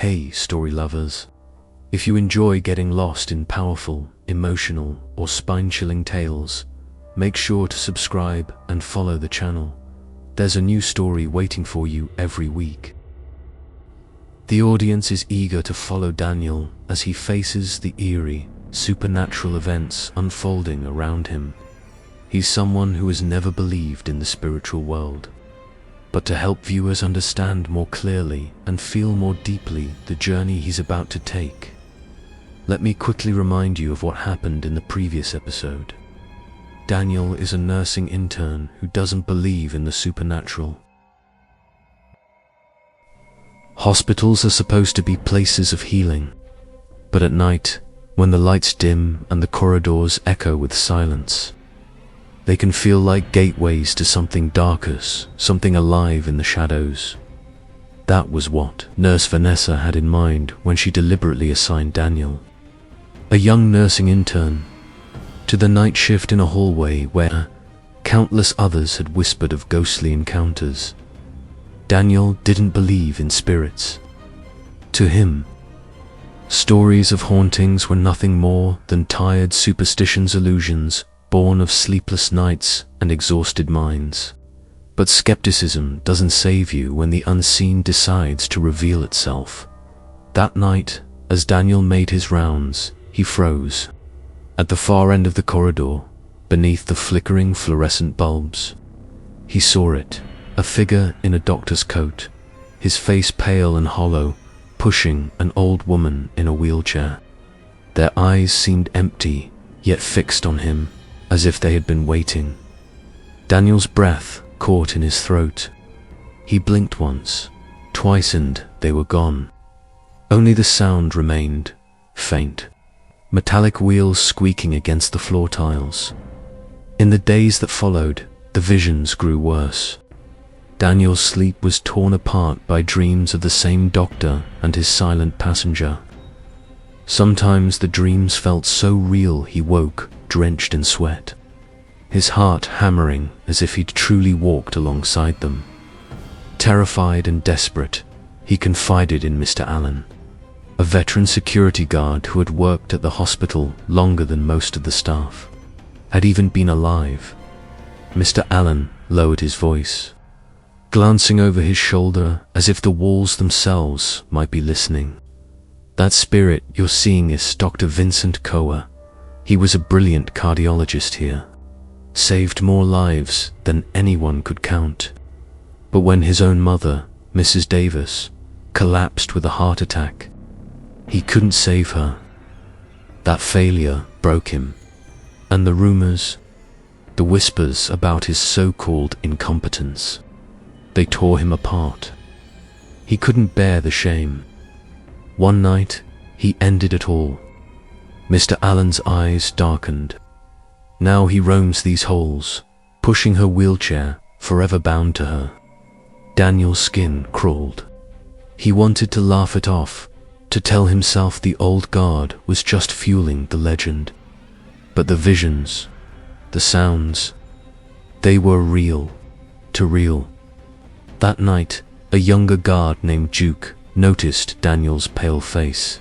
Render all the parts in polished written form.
Hey, story lovers. If you enjoy getting lost in powerful, emotional, or spine-chilling tales, make sure to subscribe and follow the channel. There's a new story waiting for you every week. The audience is eager to follow Daniel as he faces the eerie, supernatural events unfolding around him. He's someone who has never believed in the spiritual world. But to help viewers understand more clearly and feel more deeply the journey he's about to take, let me quickly remind you of what happened in the previous episode. Daniel is a nursing intern who doesn't believe in the supernatural. Hospitals are supposed to be places of healing, but at night, when the lights dim and the corridors echo with silence, they can feel like gateways to something darker, something alive in the shadows. That was what Nurse Vanessa had in mind when she deliberately assigned Daniel, a young nursing intern, to the night shift in a hallway where countless others had whispered of ghostly encounters. Daniel didn't believe in spirits. To him, stories of hauntings were nothing more than tired superstitions, illusions born of sleepless nights and exhausted minds. But skepticism doesn't save you when the unseen decides to reveal itself. That night, as Daniel made his rounds, he froze. At the far end of the corridor, beneath the flickering fluorescent bulbs, he saw it, a figure in a doctor's coat, his face pale and hollow, pushing an old woman in a wheelchair. Their eyes seemed empty, yet fixed on him, as if they had been waiting. Daniel's breath caught in his throat. He blinked once, twice, and they were gone. Only the sound remained, faint, metallic wheels squeaking against the floor tiles. In the days that followed, the visions grew worse. Daniel's sleep was torn apart by dreams of the same doctor and his silent passenger. Sometimes the dreams felt so real he woke, drenched in sweat, his heart hammering as if he'd truly walked alongside them. Terrified and desperate, he confided in Mr. Allen, a veteran security guard who had worked at the hospital longer than most of the staff, had even been alive. Mr. Allen lowered his voice, glancing over his shoulder as if the walls themselves might be listening. That spirit you're seeing is Dr. Vincent Koa. He was a brilliant cardiologist here, saved more lives than anyone could count. But when his own mother, Mrs. Davis, collapsed with a heart attack, he couldn't save her. That failure broke him, and the rumors, the whispers about his so-called incompetence, they tore him apart. He couldn't bear the shame. One night, he ended it all. Mr. Allen's eyes darkened. Now he roams these halls, pushing her wheelchair, forever bound to her. Daniel's skin crawled. He wanted to laugh it off, to tell himself the old guard was just fueling the legend. But the visions, the sounds, they were real, too real. That night, a younger guard named Duke noticed Daniel's pale face.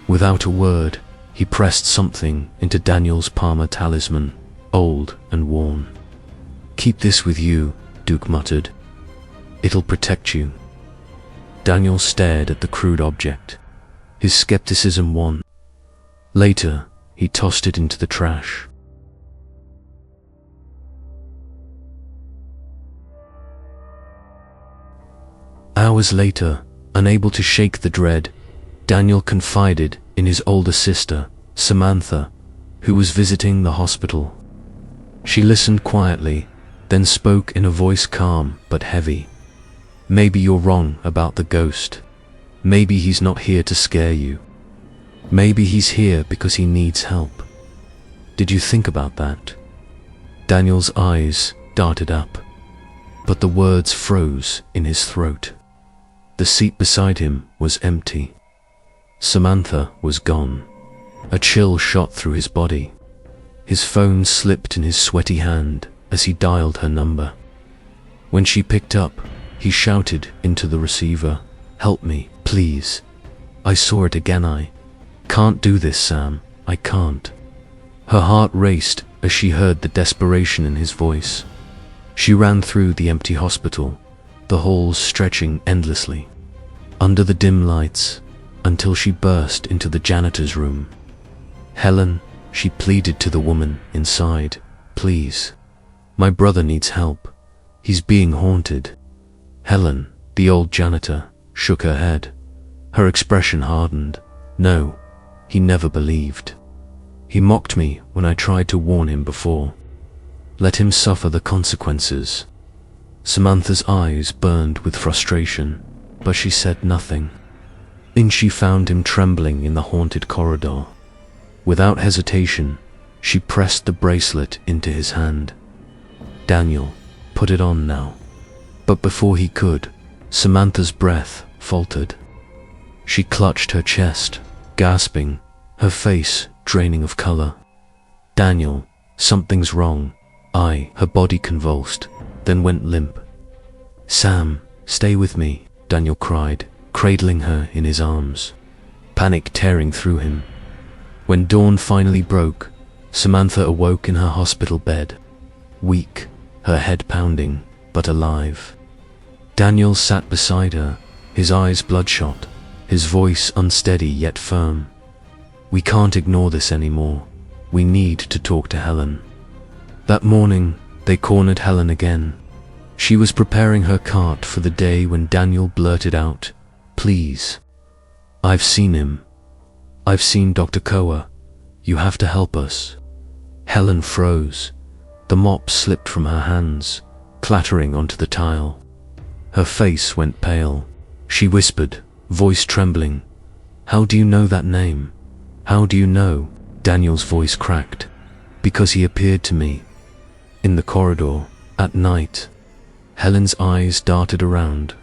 Without a word, he pressed something into Daniel's Palmer talisman, old and worn. "Keep this with you," Duke muttered. "It'll protect you." Daniel stared at the crude object. His skepticism won. Later, he tossed it into the trash. Hours later, unable to shake the dread, Daniel confided in his older sister, Samantha, who was visiting the hospital. She listened quietly, then spoke in a voice calm but heavy. "Maybe you're wrong about the ghost. Maybe he's not here to scare you. Maybe he's here because he needs help. Did you think about that?" Daniel's eyes darted up, but the words froze in his throat. The seat beside him was empty. Samantha was gone. A chill shot through his body. His phone slipped in his sweaty hand as he dialed her number. When she picked up, he shouted into the receiver, "Help me, please. I saw it again. I can't do this, Sam. I can't. Her heart raced as she heard the desperation in his voice. She ran through the empty hospital, the halls stretching endlessly, under the dim lights, until she burst into the janitor's room. Helen, she pleaded to the woman inside, please. My brother needs help. He's being haunted. Helen, the old janitor, shook her head. Her expression hardened. No, he never believed. He mocked me when I tried to warn him before. Let him suffer the consequences. Samantha's eyes burned with frustration, but she said nothing. Then she found him trembling in the haunted corridor. Without hesitation, she pressed the bracelet into his hand. Daniel, put it on now. But before he could, Samantha's breath faltered. She clutched her chest, gasping, her face draining of color. Daniel, something's wrong. Her body convulsed, then went limp. Sam, stay with me, Daniel cried, cradling her in his arms, panic tearing through him. When dawn finally broke, Samantha awoke in her hospital bed, weak, her head pounding, but alive. Daniel sat beside her, his eyes bloodshot, his voice unsteady yet firm. We can't ignore this anymore. We need to talk to Helen. That morning, they cornered Helen again. She was preparing her cart for the day when Daniel blurted out, please. I've seen him. I've seen Dr. Koa. You have to help us. Helen froze. The mop slipped from her hands, clattering onto the tile. Her face went pale. She whispered, voice trembling, how do you know that name? How do you know? Daniel's voice cracked. Because he appeared to me. In the corridor, at night. Helen's eyes darted around.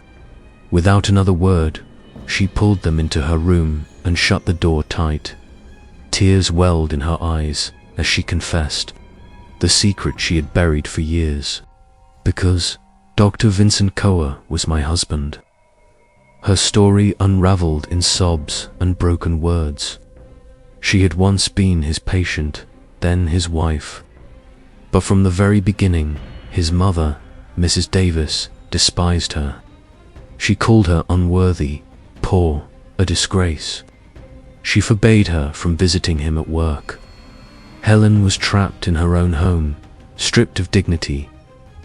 Without another word, she pulled them into her room and shut the door tight. Tears welled in her eyes as she confessed the secret she had buried for years. Because Dr. Vincent Koa was my husband. Her story unraveled in sobs and broken words. She had once been his patient, then his wife. But from the very beginning, his mother, Mrs. Davis, despised her. She called her unworthy, poor, a disgrace. She forbade her from visiting him at work. Helen was trapped in her own home, stripped of dignity,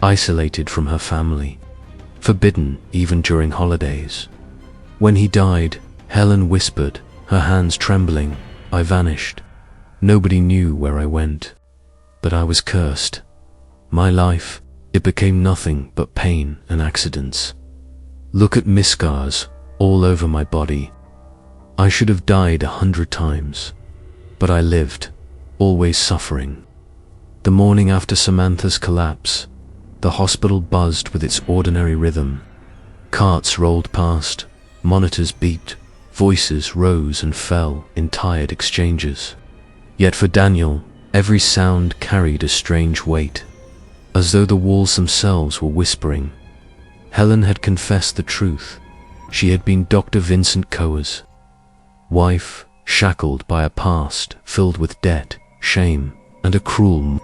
isolated from her family, forbidden even during holidays. When he died, Helen whispered, her hands trembling, I vanished. Nobody knew where I went. But I was cursed. My life, it became nothing but pain and accidents. Look at scars all over my body. I should have died 100 times. But I lived, always suffering. The morning after Samantha's collapse, the hospital buzzed with its ordinary rhythm. Carts rolled past, monitors beeped, voices rose and fell in tired exchanges. Yet for Daniel, every sound carried a strange weight, as though the walls themselves were whispering. Helen had confessed the truth. She had been Dr. Vincent Koa's wife, shackled by a past filled with debt, shame, and a cruel.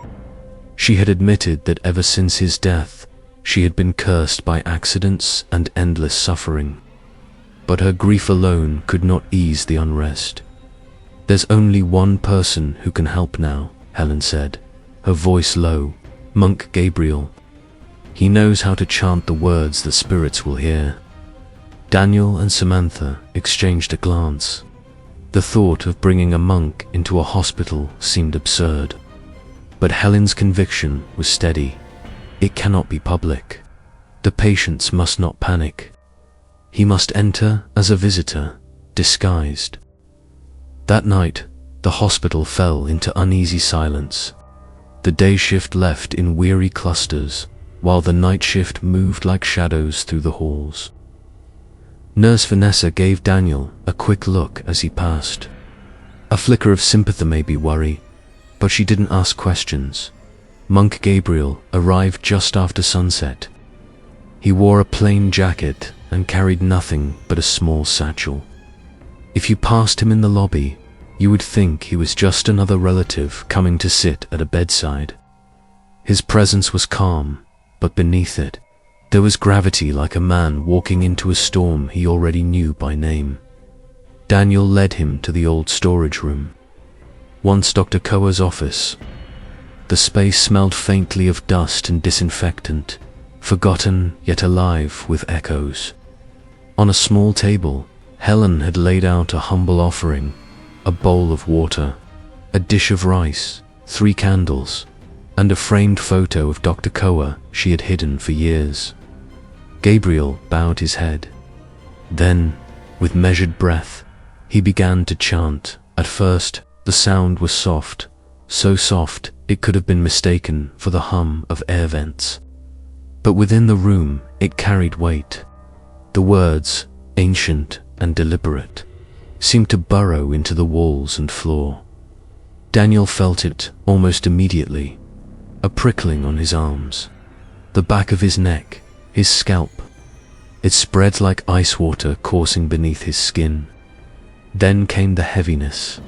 She had admitted that ever since his death, she had been cursed by accidents and endless suffering. But her grief alone could not ease the unrest. There's only one person who can help now, Helen said, her voice low, Monk Gabriel. He knows how to chant the words that spirits will hear. Daniel and Samantha exchanged a glance. The thought of bringing a monk into a hospital seemed absurd. But Helen's conviction was steady. It cannot be public. The patients must not panic. He must enter as a visitor, disguised. That night, the hospital fell into uneasy silence. The day shift left in weary clusters, while the night shift moved like shadows through the halls. Nurse Vanessa gave Daniel a quick look as he passed. A flicker of sympathy, maybe worry, but she didn't ask questions. Monk Gabriel arrived just after sunset. He wore a plain jacket and carried nothing but a small satchel. If you passed him in the lobby, you would think he was just another relative coming to sit at a bedside. His presence was calm, but beneath it, there was gravity, like a man walking into a storm he already knew by name. Daniel led him to the old storage room, once Dr. Koa's office. The space smelled faintly of dust and disinfectant, forgotten yet alive with echoes. On a small table, Helen had laid out a humble offering: a bowl of water, a dish of rice, 3 candles, and a framed photo of Dr. Koa she had hidden for years. Gabriel bowed his head. Then, with measured breath, he began to chant. At first, the sound was soft, so soft it could have been mistaken for the hum of air vents. But within the room, it carried weight. The words, ancient and deliberate, seemed to burrow into the walls and floor. Daniel felt it almost immediately, a prickling on his arms, the back of his neck, his scalp. It spread like ice water coursing beneath his skin. Then came the heaviness,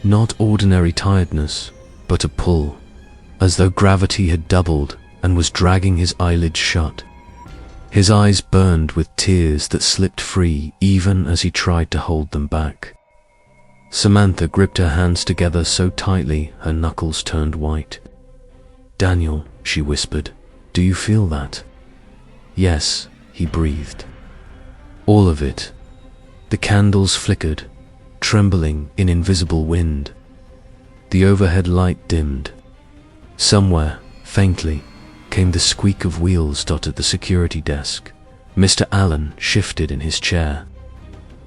not ordinary tiredness, but a pull, as though gravity had doubled and was dragging his eyelids shut. His eyes burned with tears that slipped free even as he tried to hold them back. Samantha gripped her hands together so tightly her knuckles turned white. "Daniel," she whispered, "do you feel that?" "Yes," he breathed. "All of it." The candles flickered, trembling in invisible wind. The overhead light dimmed. Somewhere, faintly, came the squeak of wheels at the security desk. Mr. Allen shifted in his chair.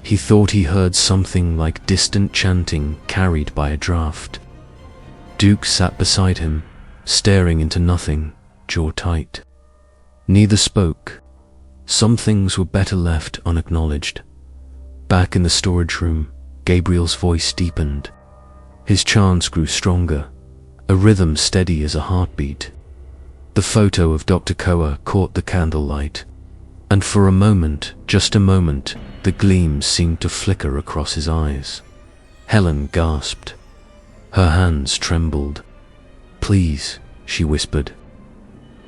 He thought he heard something like distant chanting carried by a draft. Duke sat beside him, staring into nothing, jaw tight. Neither spoke. Some things were better left unacknowledged. Back in the storage room, Gabriel's voice deepened. His chants grew stronger, a rhythm steady as a heartbeat. The photo of Dr. Koa caught the candlelight, and for a moment, just a moment, the gleams seemed to flicker across his eyes. Helen gasped. Her hands trembled. "Please," she whispered.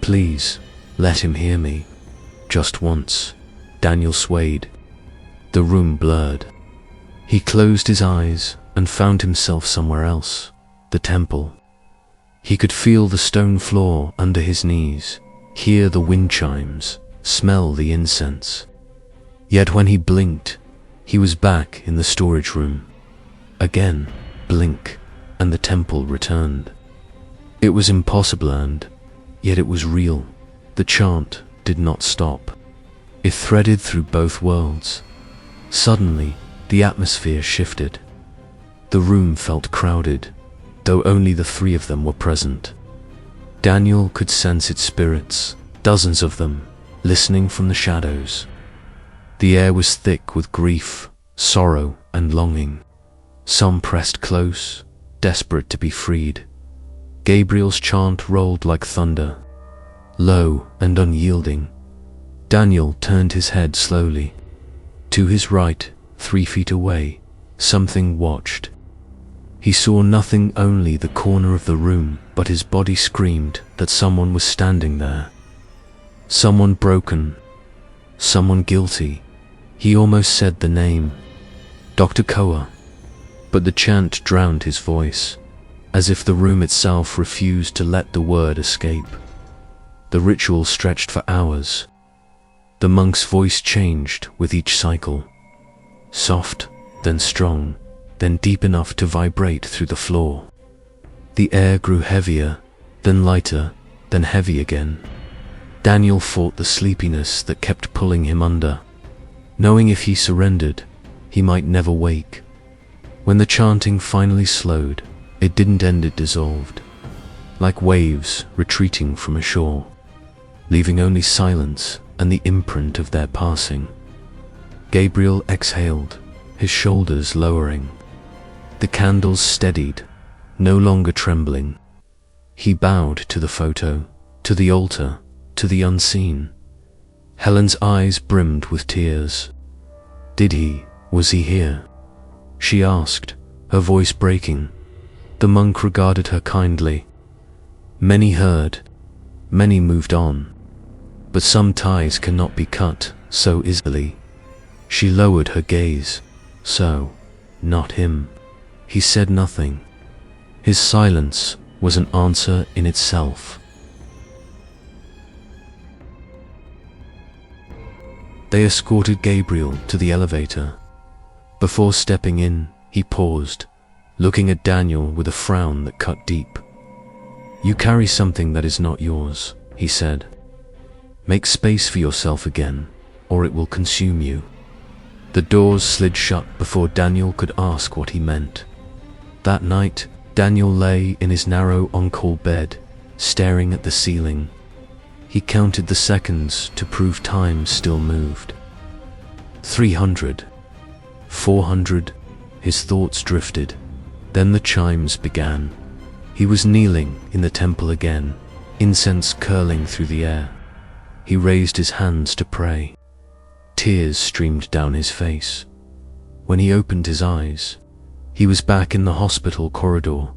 "Please, let him hear me. Just once." Daniel swayed. The room blurred. He closed his eyes and found himself somewhere else, the temple. He could feel the stone floor under his knees, hear the wind chimes, smell the incense. Yet when he blinked, he was back in the storage room. Again, blink, and the temple returned. It was impossible, and yet it was real. The chant did not stop. It threaded through both worlds. Suddenly, the atmosphere shifted. The room felt crowded, though only the 3 of them were present. Daniel could sense its spirits, dozens of them, listening from the shadows. The air was thick with grief, sorrow, and longing. Some pressed close, desperate to be freed. Gabriel's chant rolled like thunder, low and unyielding. Daniel turned his head slowly. To his right, 3 feet away, something watched. He saw nothing, only the corner of the room, but his body screamed that someone was standing there. Someone broken, someone guilty. He almost said the name, Dr. Koa, but the chant drowned his voice, as if the room itself refused to let the word escape. The ritual stretched for hours. The monk's voice changed with each cycle, soft, then strong, then deep enough to vibrate through the floor. The air grew heavier, then lighter, then heavy again. Daniel fought the sleepiness that kept pulling him under, knowing if he surrendered, he might never wake. When the chanting finally slowed, it didn't end, it dissolved, like waves retreating from a shore, leaving only silence and the imprint of their passing. Gabriel exhaled, his shoulders lowering. The candles steadied, no longer trembling. He bowed to the photo, to the altar, to the unseen. Helen's eyes brimmed with tears. Was he here? she asked, her voice breaking. The monk regarded her kindly. Many heard, many moved on, but some ties cannot be cut so easily. She lowered her gaze. So, not him. He said nothing. His silence was an answer in itself. They escorted Gabriel to the elevator. Before stepping in, he paused, looking at Daniel with a frown that cut deep. "You carry something that is not yours," he said. "Make space for yourself again, or it will consume you." The doors slid shut before Daniel could ask what he meant. That night, Daniel lay in his narrow on-call bed, staring at the ceiling. He counted the seconds to prove time still moved. 300. 400. His thoughts drifted. Then the chimes began. He was kneeling in the temple again, incense curling through the air. He raised his hands to pray. Tears streamed down his face. When he opened his eyes, he was back in the hospital corridor,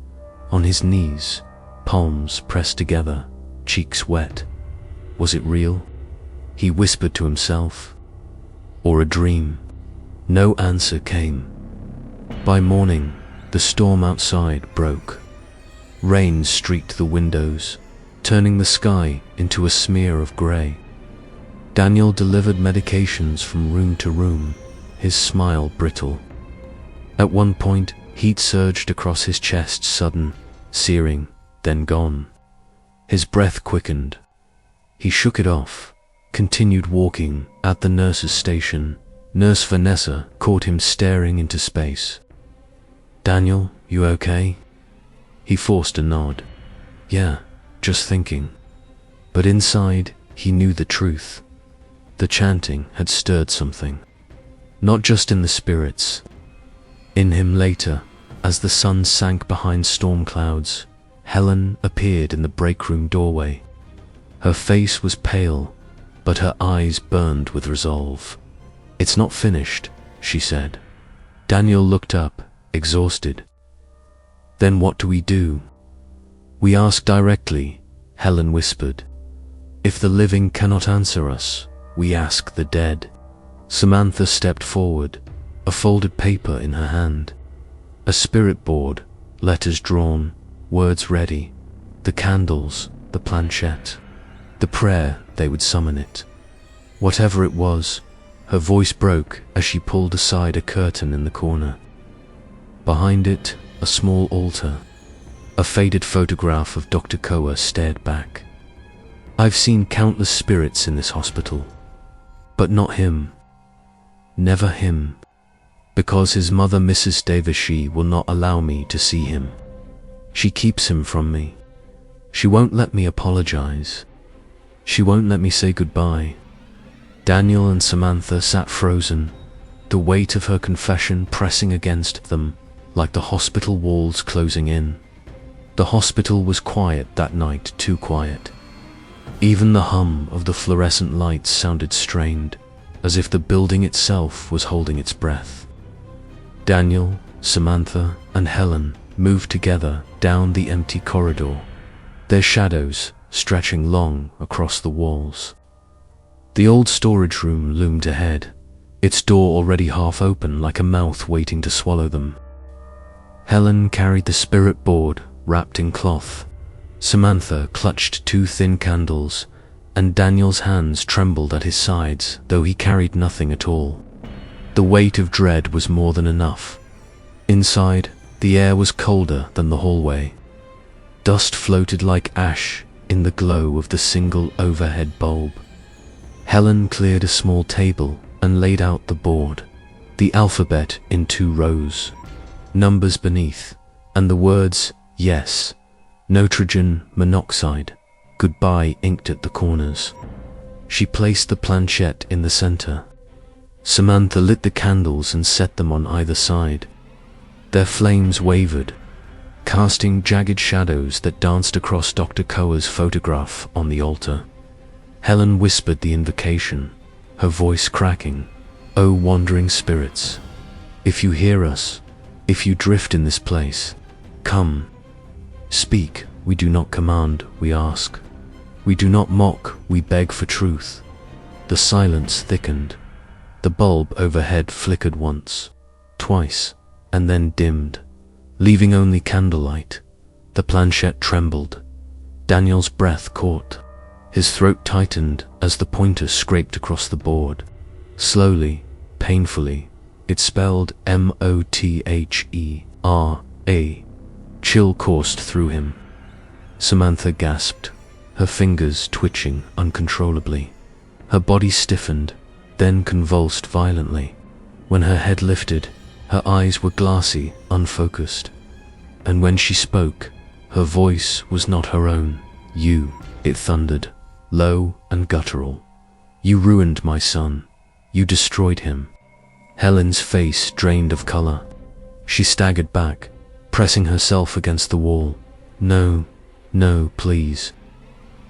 on his knees, palms pressed together, cheeks wet. Was it real? He whispered to himself. Or a dream? No answer came. By morning, the storm outside broke. Rain streaked the windows, turning the sky into a smear of grey. Daniel delivered medications from room to room, his smile brittle. At one point, heat surged across his chest, sudden, searing, then gone. His breath quickened. He shook it off, continued walking. At the nurse's station, Nurse Vanessa caught him staring into space. "Daniel, you okay?" He forced a nod. "Yeah, just thinking." But inside, he knew the truth. The chanting had stirred something. Not just in the spirits. In him later, as the sun sank behind storm clouds, Helen appeared in the break room doorway. Her face was pale, but her eyes burned with resolve. "It's not finished," she said. Daniel looked up, exhausted. "Then what do we do?" "We ask directly," Helen whispered. "If the living cannot answer us, we ask the dead." Samantha stepped forward, a folded paper in her hand. A spirit board, letters drawn, words ready, the candles, the planchette. The prayer, they would summon it. Whatever it was, her voice broke as she pulled aside a curtain in the corner. Behind it, a small altar. A faded photograph of Dr. Koa stared back. "I've seen countless spirits in this hospital, but not him. Never him. Because his mother, Mrs. Devashi, will not allow me to see him. She keeps him from me. She won't let me apologize. She won't let me say goodbye." Daniel and Samantha sat frozen, the weight of her confession pressing against them, like the hospital walls closing in. The hospital was quiet that night, too quiet. Even the hum of the fluorescent lights sounded strained, as if the building itself was holding its breath. Daniel, Samantha, and Helen moved together down the empty corridor, their shadows stretching long across the walls. The old storage room loomed ahead, its door already half open like a mouth waiting to swallow them. Helen carried the spirit board wrapped in cloth. Samantha clutched 2 thin candles, and Daniel's hands trembled at his sides, though he carried nothing at all. The weight of dread was more than enough. Inside, the air was colder than the hallway. Dust floated like ash in the glow of the single overhead bulb. Helen cleared a small table and laid out the board, the alphabet in 2 rows, numbers beneath, and the words, yes, nitrogen monoxide, goodbye inked at the corners. She placed the planchette in the center. Samantha lit the candles and set them on either side. Their flames wavered, casting jagged shadows that danced across Dr. Koa's photograph on the altar. Helen whispered the invocation, her voice cracking. "O wandering spirits, if you hear us, If you drift in this place, come. Speak, we do not command, we ask. We do not mock, we beg for truth. The silence thickened. The bulb overhead flickered once, twice, and then dimmed, leaving only candlelight. The planchette trembled. Daniel's breath caught. His throat tightened as the pointer scraped across the board. Slowly, painfully, it spelled M-O-T-H-E-R-A. Chill coursed through him. Samantha gasped, her fingers twitching uncontrollably. Her body stiffened, then convulsed violently. When her head lifted, her eyes were glassy, unfocused. And when she spoke, her voice was not her own. You, it thundered, low and guttural. You ruined my son. You destroyed him. Helen's face drained of color. She staggered back, pressing herself against the wall. No, no, please.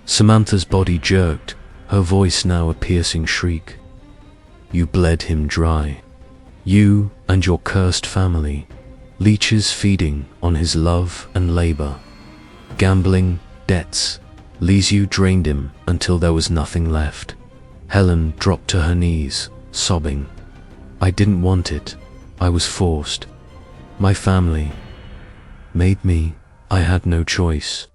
Samantha's body jerked, her voice now a piercing shriek. You bled him dry. You and your cursed family, leeches feeding on his love and labor. Gambling, debts, Lisu drained him until there was nothing left. Helen dropped to her knees, sobbing. I didn't want it. I was forced. My family made me. I had no choice.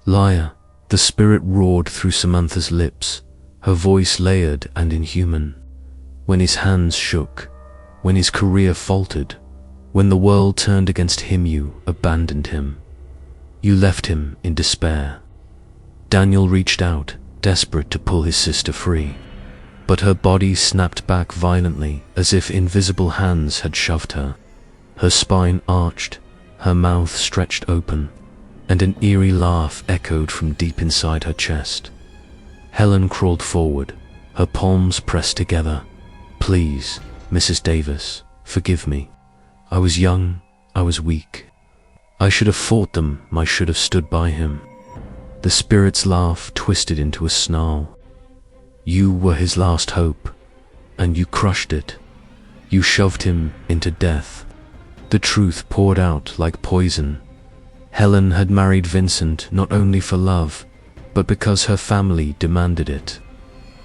Liar, the spirit roared through Samantha's lips, her voice layered and inhuman. When his hands shook, when his career faltered, when the world turned against him, you abandoned him. You left him in despair. Daniel reached out, desperate to pull his sister free, but her body snapped back violently as if invisible hands had shoved her. Her spine arched, her mouth stretched open, and an eerie laugh echoed from deep inside her chest. Helen crawled forward, her palms pressed together. Please, Mrs. Davis, forgive me. I was young, I was weak. I should have fought them, I should have stood by him. The spirit's laugh twisted into a snarl. You were his last hope, and you crushed it. You shoved him into death. The truth poured out like poison. Helen had married Vincent not only for love, but because her family demanded it.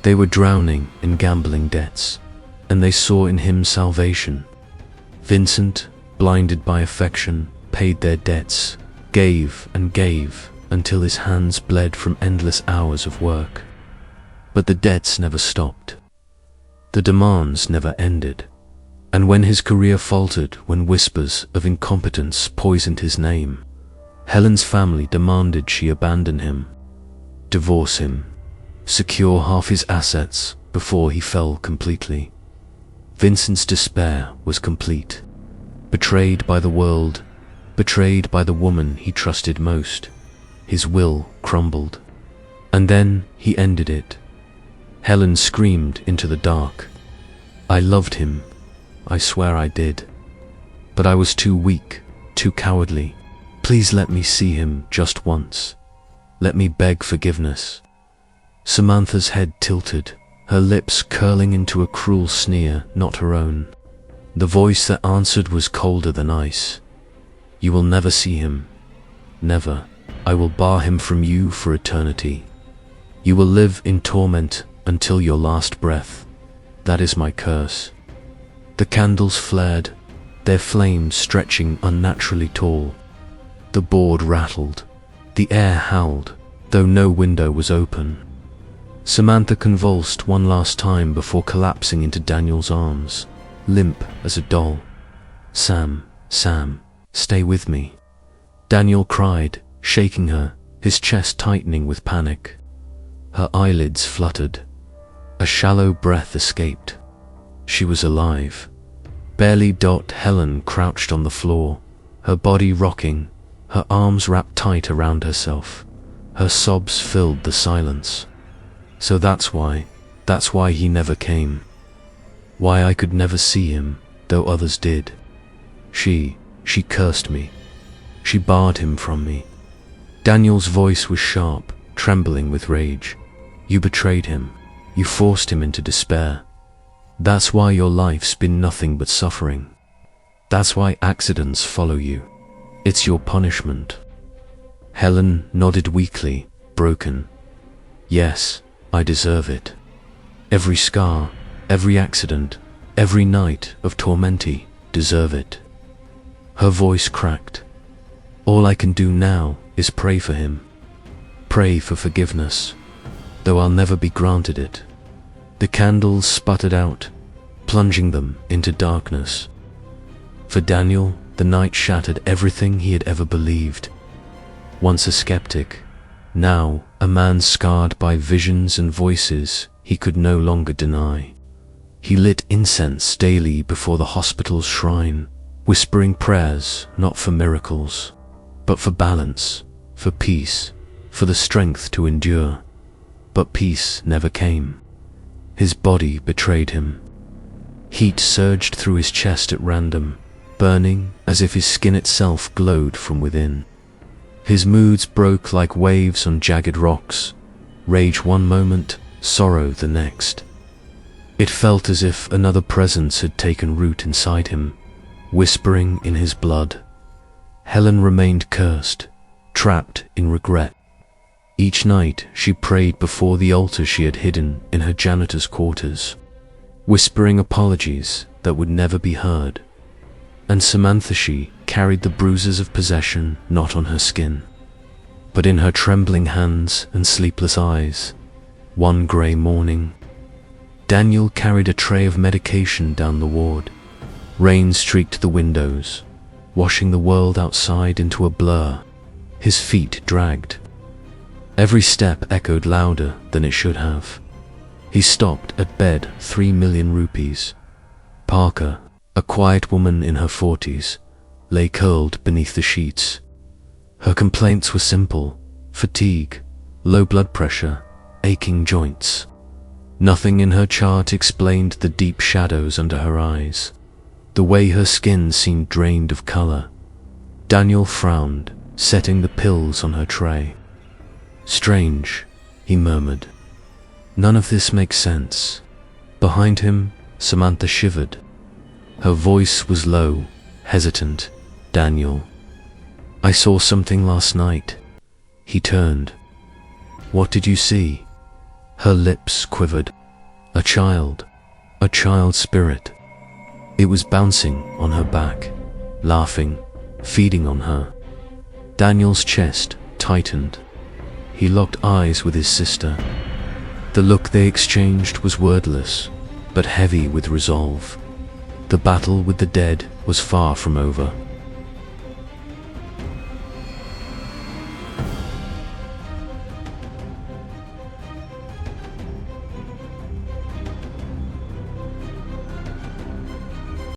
They were drowning in gambling debts, and they saw in him salvation. Vincent, blinded by affection, paid their debts, gave and gave, until his hands bled from endless hours of work. But the debts never stopped. The demands never ended. And when his career faltered, when whispers of incompetence poisoned his name, Helen's family demanded she abandon him, divorce him, secure half his assets before he fell completely. Vincent's despair was complete. Betrayed by the world, betrayed by the woman he trusted most, his will crumbled. And then he ended it. Helen screamed into the dark. I loved him. I swear I did. But I was too weak, too cowardly. Please let me see him just once. Let me beg forgiveness. Samantha's head tilted, her lips curling into a cruel sneer not her own. The voice that answered was colder than ice. You will never see him. Never. I will bar him from you for eternity. You will live in torment until your last breath. That is my curse. The candles flared, their flames stretching unnaturally tall. The board rattled. The air howled, though no window was open. Samantha convulsed one last time before collapsing into Daniel's arms, limp as a doll. Sam, Sam, stay with me. Daniel cried, shaking her, his chest tightening with panic. Her eyelids fluttered. A shallow breath escaped. She was alive. Barely. Helen crouched on the floor, her body rocking, her arms wrapped tight around herself. Her sobs filled the silence. So that's why he never came. Why I could never see him, though others did. She cursed me. She barred him from me. Daniel's voice was sharp, trembling with rage. You betrayed him. You forced him into despair. That's why your life's been nothing but suffering. That's why accidents follow you. It's your punishment. Helen nodded weakly, broken. Yes, I deserve it. Every scar, every accident, every night of tormenty deserve it. Her voice cracked. All I can do now is pray for him. Pray for forgiveness, though I'll never be granted it. The candles sputtered out, plunging them into darkness. For Daniel, the night shattered everything he had ever believed. Once a skeptic, now a man scarred by visions and voices he could no longer deny. He lit incense daily before the hospital's shrine, whispering prayers not for miracles, but for balance, for peace, for the strength to endure. But peace never came. His body betrayed him. Heat surged through his chest at random, burning as if his skin itself glowed from within. His moods broke like waves on jagged rocks, rage one moment, sorrow the next. It felt as if another presence had taken root inside him, whispering in his blood. Helen remained cursed, trapped in regret. Each night she prayed before the altar she had hidden in her janitor's quarters, whispering apologies that would never be heard. And Samantha, she carried the bruises of possession not on her skin, but in her trembling hands and sleepless eyes. One grey morning, Daniel carried a tray of medication down the ward. Rain streaked the windows, washing the world outside into a blur. His feet dragged. Every step echoed louder than it should have. He stopped at bed 3 million rupees. Parker, a quiet woman in her 40s, lay curled beneath the sheets. Her complaints were simple: fatigue, low blood pressure, aching joints. Nothing in her chart explained the deep shadows under her eyes, the way her skin seemed drained of color. Daniel frowned, setting the pills on her tray. "Strange," he murmured. "None of this makes sense." Behind him, Samantha shivered. Her voice was low, hesitant. "Daniel, I saw something last night." He turned. "What did you see?" Her lips quivered. A child's spirit. It was bouncing on her back, laughing, feeding on her. Daniel's chest tightened. He locked eyes with his sister. The look they exchanged was wordless, but heavy with resolve. The battle with the dead was far from over.